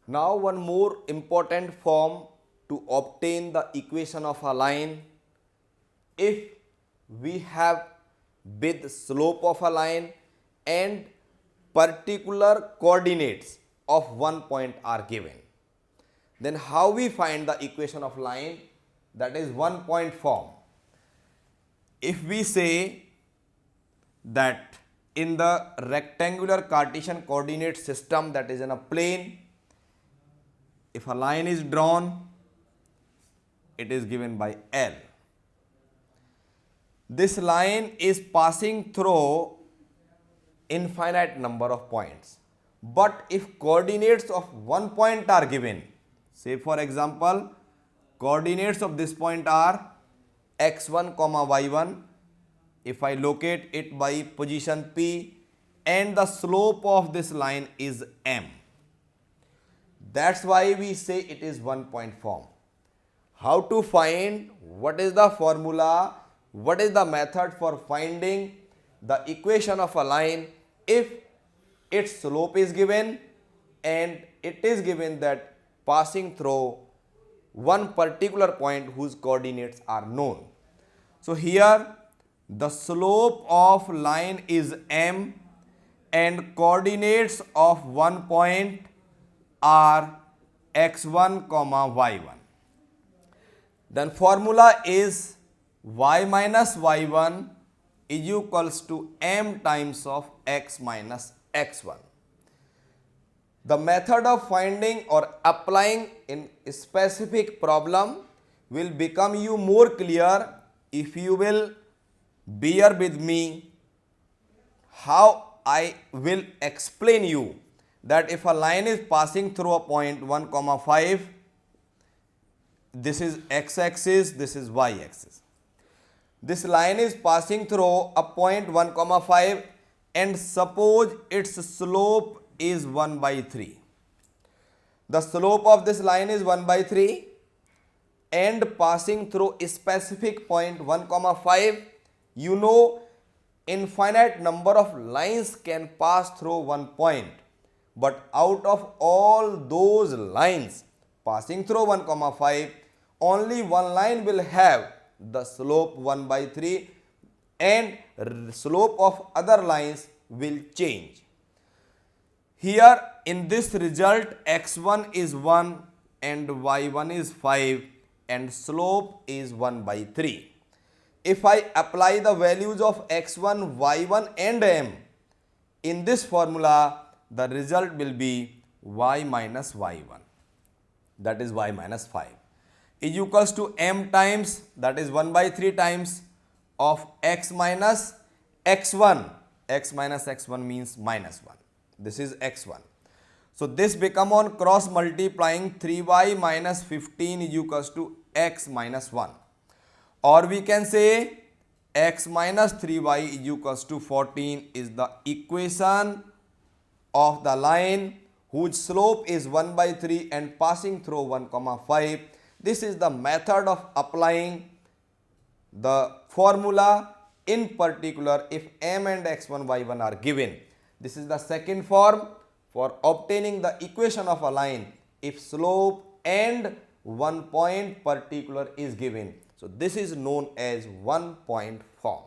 Now one more important form to obtain the equation of a line. If we have with slope of a line and particular coordinates of one point are given, then how we find the equation of line? That is one point form. If we say that in the rectangular Cartesian coordinate system, that is in a plane, if a line is drawn, it is given by L. This line is passing through infinite number of points. But if coordinates of one point are given, say for example, coordinates of this point are x1, y1. If I locate it by position P and the slope of this line is M. That's why we say it is one point form. How to find? What is the formula? What is the method for finding the equation of a line if its slope is given and it is given that passing through one particular point whose coordinates are known? So here the slope of line is M and coordinates of one point are x1, y1. Then formula is y minus y1 is equals to m times of x minus x1. The method of finding or applying in a specific problem will become you more clear if you will bear with me how I will explain you that if a line is passing through a point 1, 5, this is x-axis, this is y-axis. This line is passing through a point 1, 5 and suppose its slope is 1 by 3. The slope of this line is 1 by 3 and passing through a specific point 1, 5, you know infinite number of lines can pass through one point. But out of all those lines passing through 1, 5, only one line will have the slope 1 by 3 and slope of other lines will change. Here in this result x1 is 1 and y1 is 5 and slope is 1 by 3. If I apply the values of x1, y1 and m in this formula, the result will be y minus y1, that is y minus 5, is equals to m times, that is 1 by 3 times of x minus x1. X minus x1 means minus 1. This is x1. So this become on cross multiplying 3y minus 15 is equals to x minus 1. Or we can say x minus 3y is equals to 14 is the equation of the line whose slope is 1 by 3 and passing through 1, 5. This is the method of applying the formula, in particular if m and x1, y1 are given. This is the second form for obtaining the equation of a line if slope and one point particular is given. So this is known as one point form.